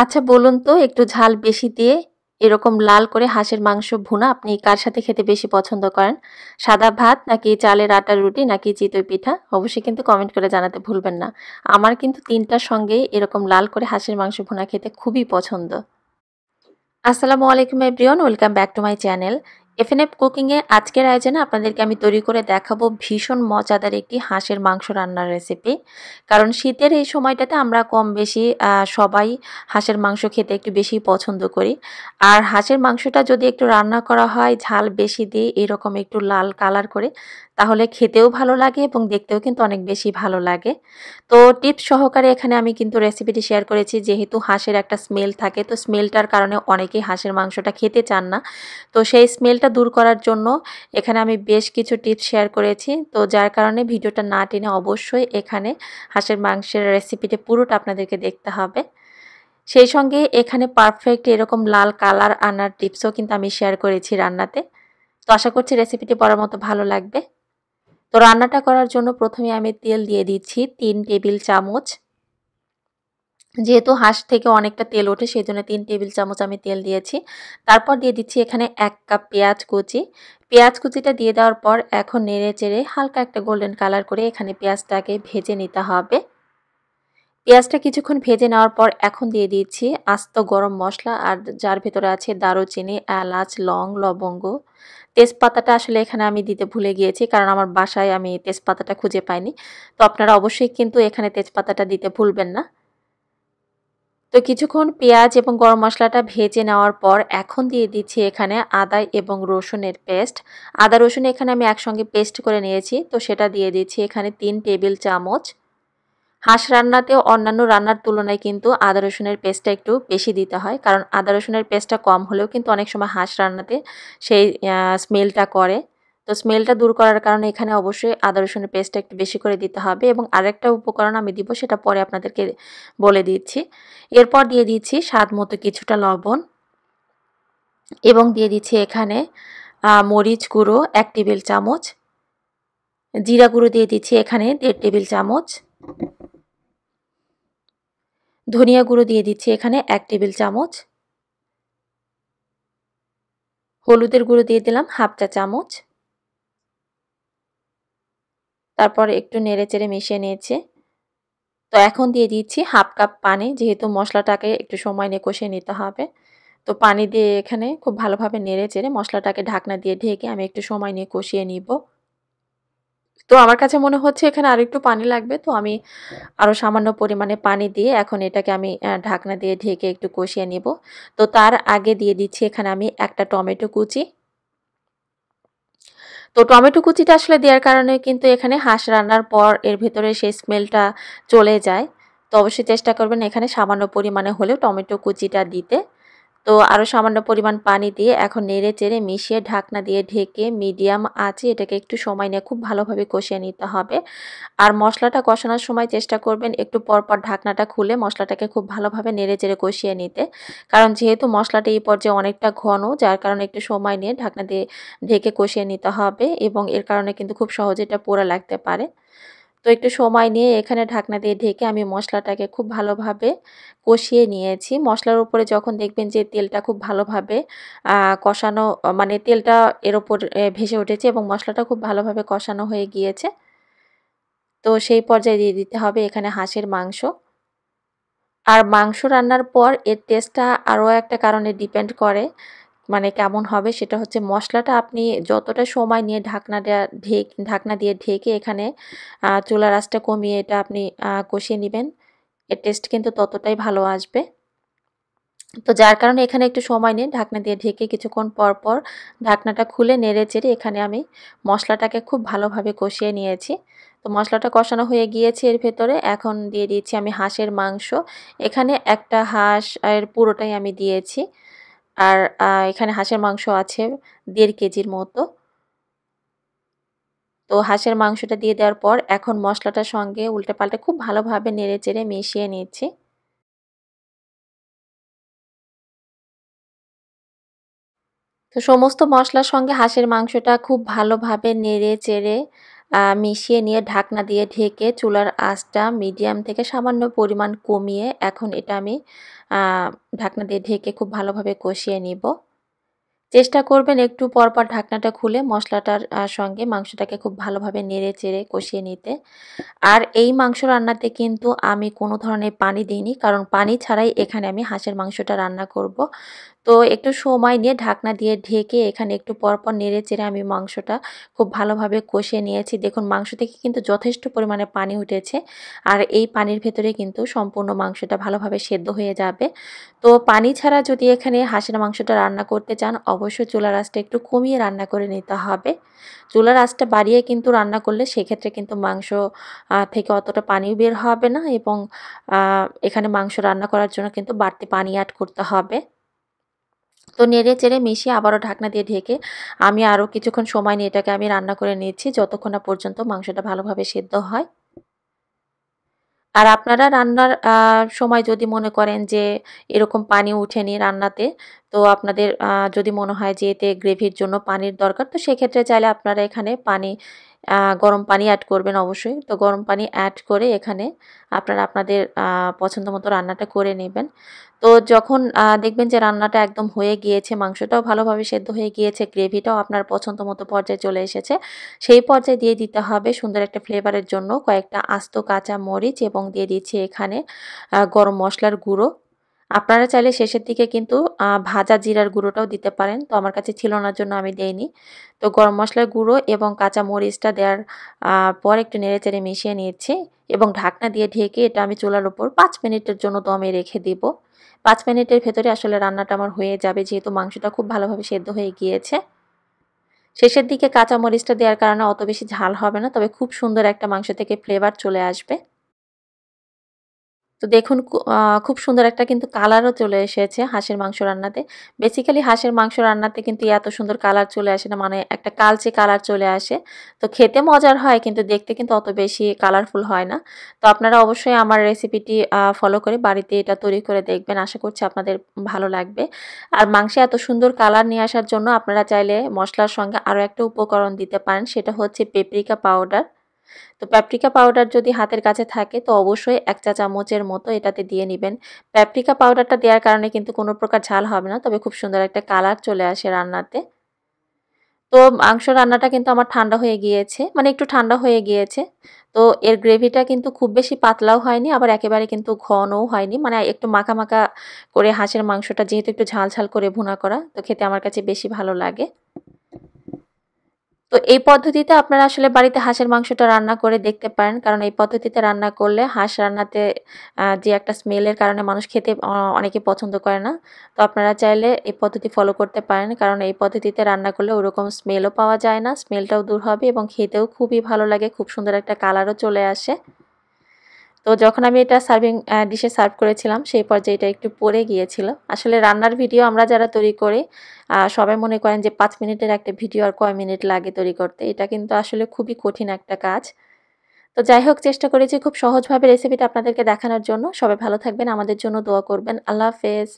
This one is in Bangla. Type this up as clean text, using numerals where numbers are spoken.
আচ্ছা বলুন তো একটু ঝাল বেশি দিয়ে এরকম লাল করে হাঁসের মাংস ভুনা আপনি কার সাথে খেতে বেশি পছন্দ করেন? সাদা ভাত নাকি চালের আটার রুটি নাকি চিতই পিঠা? অবশ্যই কিন্তু কমেন্ট করে জানাতে ভুলবেন না। আমার কিন্তু ৩ টার সঙ্গেই এরকম লাল করে হাঁসের মাংস ভুনা খেতে খুবই পছন্দ। আসসালামু আলাইকুম everyone, welcome back to my channel. FNF cooking এ আজকের আয়োজনে আপনাদেরকে আমি তৈরি করে দেখাবো ভীষণ মজাদার একটি হাঁসের মাংস রান্নার রেসিপি। কারণ শীতের এই সময়টাতে আমরা কম বেশি সবাই হাঁসের মাংস খেতে একটু বেশি পছন্দ করি। আর হাঁসের মাংসটা যদি একটু রান্না করা হয় ঝাল বেশি দিয়ে এরকম একটু লাল কালার করে, তাহলে খেতেও ভালো লাগে এবং দেখতেও কিন্তু অনেক বেশি ভালো লাগে। তো টিপস সহকারে এখানে আমি কিন্তু রেসিপিটি শেয়ার করেছি, যেহেতু হাঁসের একটা স্মেল থাকে, তো স্মেলটার কারণে অনেকেই হাঁসের মাংসটা খেতে চান না। তো সেই স্মেলটা দূর করার জন্য এখানে আমি বেশ কিছু টিপস শেয়ার করেছি। তো যার কারণে ভিডিওটা না টেনে অবশ্যই এখানে হাঁসের মাংসের রেসিপিটা পুরোটা আপনাদেরকে দেখতে হবে। সেই সঙ্গে এখানে পারফেক্ট এরকম লাল কালার আনার টিপসও কিন্তু আমি শেয়ার করেছি রান্নাতে। তো আশা করছি রেসিপিটি পড়ার মতো ভালো লাগবে। তো রান্নাটা করার জন্য প্রথমে আমি তেল দিয়ে দিচ্ছি ৩ টেবিল চামচ। যেহেতু হাঁস থেকে অনেকটা তেল ওঠে সেজন্য ৩ টেবিল চামচ আমি তেল দিয়েছি। তারপর দিয়ে দিচ্ছি এখানে ১ কাপ পেঁয়াজ কুচি। পেঁয়াজ কুচিটা দিয়ে দেওয়ার পর এখন নেড়ে-চেড়ে হালকা একটা গোল্ডেন কালার করে এখানে পেঁয়াজটাকে ভেজে নিতে হবে। পেঁয়াজটা কিছুক্ষণ ভেজে নেওয়ার পর এখন দিয়ে দিচ্ছি আস্ত গরম মসলা, আর যার ভেতরে আছে দারুচিনি, এলাচ, লং, লবঙ্গ। তেজপাতাটা আসলে এখানে আমি দিতে ভুলে গিয়েছি, কারণ আমার বাসায় আমি তেজপাতাটা খুঁজে পাইনি। তো আপনারা অবশ্যই কিন্তু এখানে তেজপাতাটা দিতে ভুলবেন না। তো কিছুক্ষণ পেঁয়াজ এবং গরম মশলাটা ভেজে নেওয়ার পর এখন দিয়ে দিচ্ছি এখানে আদা এবং রসুনের পেস্ট। আদা রসুন এখানে আমি একসঙ্গে পেস্ট করে নিয়েছি, তো সেটা দিয়ে দিচ্ছি এখানে ৩ টেবিল চামচ। হাঁস রান্নাতে অন্যান্য রান্নার তুলনায় কিন্তু আদা রসুনের পেস্টটা একটু বেশি দিতে হয়, কারণ আদা রসুনের পেস্টটা কম হলেও কিন্তু অনেক সময় হাঁস রান্নাতে সেই স্মেলটা করে। তো স্মেলটা দূর করার কারণে এখানে অবশ্যই আদা রসুনের পেস্টটা একটু বেশি করে দিতে হবে, এবং আরেকটা উপকরণ আমি দিব, সেটা পরে আপনাদেরকে বলে দিচ্ছি। এরপর দিয়ে দিচ্ছি স্বাদ মতো কিছুটা লবণ, এবং দিয়ে দিচ্ছি এখানে মরিচ গুঁড়ো ১ টেবিল চামচ, জিরা গুঁড়ো দিয়ে দিচ্ছি এখানে ১.৫ টেবিল চামচ, ধনিয়া গুঁড়ো দিয়ে দিচ্ছি এখানে ১ টেবিল চামচ, হলুদের গুঁড়ো দিয়ে দিলাম 1/2 চা চামচ। তারপর একটু নেড়েচেড়ে মিশিয়ে নিয়েছি। তো এখন দিয়ে দিচ্ছি 1/2 কাপ পানি, যেহেতু মশলাটাকে একটু সময় নিয়ে কষিয়ে নিতে হবে। তো পানি দিয়ে এখানে খুব ভালোভাবে নেড়েচেড়ে মশলাটাকে ঢাকনা দিয়ে ঢেকে আমি একটু সময় নিয়ে কষিয়ে নিব। তো আমার কাছে মনে হচ্ছে এখানে আরেকটু পানি লাগবে, তো আমি আরও সামান্য পরিমাণে পানি দিয়ে এখন এটাকে আমি ঢাকনা দিয়ে ঢেকে একটু কষিয়ে নিব। তো তার আগে দিয়ে দিচ্ছি এখানে আমি একটা টমেটো কুচি। তো টমেটো কুচিটা আসলে দেওয়ার কারণে কিন্তু এখানে হাঁস রান্নার পর এর ভেতরে সেই স্মেলটা চলে যায়। তো অবশ্যই চেষ্টা করবেন এখানে সামান্য পরিমাণে হলেও টমেটো কুচিটা দিতে। তো আরও সামান্য পরিমাণ পানি দিয়ে এখন নেড়ে-চেড়ে মিশিয়ে ঢাকনা দিয়ে ঢেকে মিডিয়াম আঁচে এটাকে একটু সময় নিয়ে খুব ভালোভাবে কষিয়ে নিতে হবে। আর মশলাটা কষানোর সময় চেষ্টা করবেন একটু পরপর ঢাকনাটা খুলে মশলাটাকে খুব ভালোভাবে নেড়ে-চেড়ে কষিয়ে নিতে। কারণ যেহেতু মশলাটা এই পর্যায়ে অনেকটা ঘন, যার কারণে একটু সময় নিয়ে ঢাকনা দিয়ে ঢেকে কষিয়ে নিতে হবে, এবং এর কারণে কিন্তু খুব সহজে এটা পোড়া লাগতে পারে। তো একটু সময় নিয়ে এখানে ঢাকনা দিয়ে ঢেকে আমি মশলাটাকে খুব ভালোভাবে কষিয়ে নিয়েছি। মশলার উপরে যখন দেখবেন যে তেলটা খুব ভালোভাবে কষানো, মানে তেলটা এর উপর ভেসে উঠেছে এবং মশলাটা খুব ভালোভাবে কষানো হয়ে গিয়েছে, তো সেই পর্যায়ে দিয়ে দিতে হবে এখানে হাঁসের মাংস। আর মাংস রান্নার পর এর টেস্টটা আরও একটা কারণে ডিপেন্ড করে, মানে কেমন হবে, সেটা হচ্ছে মশলাটা আপনি যতটা সময় নিয়ে ঢাকনা দিয়ে ঢেকে এখানে চুলার আঁচটা কমিয়ে এটা আপনি কষিয়ে নিবেন, এর টেস্ট কিন্তু ততটাই ভালো আসবে। তো যার কারণে এখানে একটু সময় নিয়ে ঢাকনা দিয়ে ঢেকে কিছুক্ষণ পর পর ঢাকনাটা খুলে নেড়ে-চেড়ে এখানে আমি মশলাটাকে খুব ভালোভাবে কষিয়ে নিয়েছি। তো মশলাটা কষানো হয়ে গিয়েছে এর ভেতরে, এখন দিয়ে দিচ্ছি আমি হাঁসের মাংস। এখানে একটা হাঁস এর পুরোটাই আমি দিয়েছি। আর এখানে হাঁসের মাংস আছে ১.৫ কেজির মতো। তো হাঁসের মাংসটা দিয়ে দেওয়ার পর এখন মশলাটার সঙ্গে উল্টে-পাল্টে খুব ভালোভাবে নেড়ে-চেড়ে মিশিয়ে নিচ্ছি। তো সমস্ত মশলার সঙ্গে হাঁসের মাংসটা খুব ভালোভাবে নেড়ে চেড়ে মিশিয়ে নিয়ে ঢাকনা দিয়ে ঢেকে চুলার আঁচটা মিডিয়াম থেকে সামান্য পরিমাণ কমিয়ে এখন এটা আমি ঢাকনা দিয়ে ঢেকে খুব ভালোভাবে কষিয়ে নিব। চেষ্টা করবেন একটু পরপর ঢাকনাটা খুলে মশলাটার সঙ্গে মাংসটাকে খুব ভালোভাবে নেড়ে চেড়ে কষিয়ে নিতে। আর এই মাংস রান্নাতে কিন্তু আমি কোনো ধরনের পানি দিইনি, কারণ পানি ছাড়াই এখানে আমি হাঁসের মাংসটা রান্না করব। তো একটু সময় নিয়ে ঢাকনা দিয়ে ঢেকে এখানে একটু পরপর নেড়ে চেড়ে আমি মাংসটা খুব ভালোভাবে কষিয়ে নিয়েছি। দেখুন মাংস থেকে কিন্তু যথেষ্ট পরিমাণে পানি উঠেছে, আর এই পানির ভেতরে কিন্তু সম্পূর্ণ মাংসটা ভালোভাবে সেদ্ধ হয়ে যাবে। তো পানি ছাড়া যদি এখানে হাঁসের মাংসটা রান্না করতে চান অবশ্যই চুলার আঁচটা একটু কমিয়ে রান্না করে নিতে হবে। চুলার আঁচটা বাড়িয়ে কিন্তু রান্না করলে সেক্ষেত্রে কিন্তু মাংস থেকে অতটা পানিও বের হবে না, এবং এখানে মাংস রান্না করার জন্য কিন্তু বাড়তি পানি অ্যাড করতে হবে। তো নেড়ে চেড়ে মিশিয়ে আবারও ঢাকনা দিয়ে ঢেকে আমি আরও কিছুক্ষণ সময় নিয়ে এটাকে আমি রান্না করে নিচ্ছি, যতক্ষণ না পর্যন্ত মাংসটা ভালোভাবে সেদ্ধ হয়। আর আপনারা রান্নার সময় যদি মনে করেন যে এরকম পানি উঠেনি রান্নাতে, তো আপনাদের যদি মনে হয় যে এতে গ্রেভির জন্য পানির দরকার, তো সেক্ষেত্রে চাইলে আপনারা এখানে গরম পানি অ্যাড করবেন অবশ্যই। তো গরম পানি অ্যাড করে এখানে আপনারা আপনাদের পছন্দ মতো রান্নাটা করে নেবেন। তো যখন দেখবেন যে রান্নাটা একদম হয়ে গিয়েছে, মাংসটাও ভালোভাবে সেদ্ধ হয়ে গিয়েছে, গ্রেভিটাও আপনার পছন্দ মতো পর্যায়ে চলে এসেছে, সেই পর্যায়ে দিয়ে দিতে হবে সুন্দর একটা ফ্লেভারের জন্য কয়েকটা আস্ত কাঁচা মরিচ, এবং দিয়ে দিচ্ছি এখানে গরম মশলার গুঁড়ো। আপনারা চাইলে শেষের দিকে কিন্তু ভাজা জিরার গুঁড়োটাও দিতে পারেন, তো আমার কাছে ছিল না জন্য আমি দেইনি। তো গরম মশলার গুঁড়ো এবং কাঁচা মরিচটা দেওয়ার পর একটু নেড়েচেড়ে মিশিয়ে নিয়েছি, এবং ঢাকনা দিয়ে ঢেকে এটা আমি চুলার উপর 5 মিনিটের জন্য দমে রেখে দিব। 5 মিনিটের ভেতরে আসলে রান্নাটা আমার হয়ে যাবে, যেহেতু মাংসটা খুব ভালোভাবে সেদ্ধ হয়ে গিয়েছে। শেষের দিকে কাঁচা মরিচটা দেওয়ার কারণে অত বেশি ঝাল হবে না, তবে খুব সুন্দর একটা মাংস থেকে ফ্লেভার চলে আসবে। তো দেখুন খুব সুন্দর একটা কিন্তু কালারও চলে এসেছে হাঁসের মাংস রান্নাতে। বেসিক্যালি হাঁসের মাংস রান্নাতে কিন্তু এত সুন্দর কালার চলে আসে না, মানে একটা কালচে কালার চলে আসে। তো খেতে মজার হয় কিন্তু দেখতে কিন্তু অত বেশি কালারফুল হয় না। তো আপনারা অবশ্যই আমার রেসিপিটি ফলো করে বাড়িতে এটা তৈরি করে দেখবেন। আশা করছি আপনাদের ভালো লাগবে। আর মাংসে এত সুন্দর কালার নিয়ে আসার জন্য আপনারা চাইলে মসলার সঙ্গে আরও একটা উপকরণ দিতে পারেন, সেটা হচ্ছে পেপরিকা পাউডার। তো পাপরিকা পাউডার যদি হাতের কাছে থাকে তো অবশ্যই 1 চা চামচের মতো এটাতে দিয়ে নেবেন। পাপরিকা পাউডারটা দেওয়ার কারণে কিন্তু কোনো প্রকার ঝাল হবে না, তবে খুব সুন্দর একটা কালার চলে আসে রান্নাতে। তো মাংস রান্নাটা কিন্তু আমার ঠান্ডা হয়ে গিয়েছে, মানে একটু ঠান্ডা হয়ে গিয়েছে। তো এর গ্রেভিটা কিন্তু খুব বেশি পাতলাও হয়নি, আবার একেবারে কিন্তু ঘনও হয়নি, মানে একটু মাখা মাখা করে হাঁসের মাংসটা যেহেতু একটু ঝাল ঝাল করে ভুনা করা, তো খেতে আমার কাছে বেশি ভালো লাগে। তো এই পদ্ধতিতে আপনারা আসলে বাড়িতে হাঁসের মাংসটা রান্না করে দেখতে পারেন, কারণ এই পদ্ধতিতে রান্না করলে হাঁস রান্নাতে যে একটা স্মেলের কারণে মানুষ খেতে অনেকে পছন্দ করে না। তো আপনারা চাইলে এই পদ্ধতি ফলো করতে পারেন, কারণ এই পদ্ধতিতে রান্না করলে ওরকম স্মেলও পাওয়া যায় না, স্মেলটাও দূর হবে এবং খেতেও খুবই ভালো লাগে, খুব সুন্দর একটা কালারও চলে আসে। তো যখন আমি এটা ডিশে সার্ভ করেছিলাম সেই পর্যায়ে এটা একটু পড়ে গিয়েছিল। আসলে রান্নার ভিডিও আমরা যারা তৈরি করি সবাই মনে করেন যে 5 মিনিটের একটা ভিডিও আর কয় মিনিট লাগে তৈরি করতে। এটা কিন্তু আসলে খুবই কঠিন একটা কাজ। তো যাই হোক, চেষ্টা করেছি খুব সহজভাবে রেসিপিটা আপনাদেরকে দেখানোর জন্য। সবাই ভালো থাকবেন, আমাদের জন্য দোয়া করবেন। আল্লাহ হাফেজ।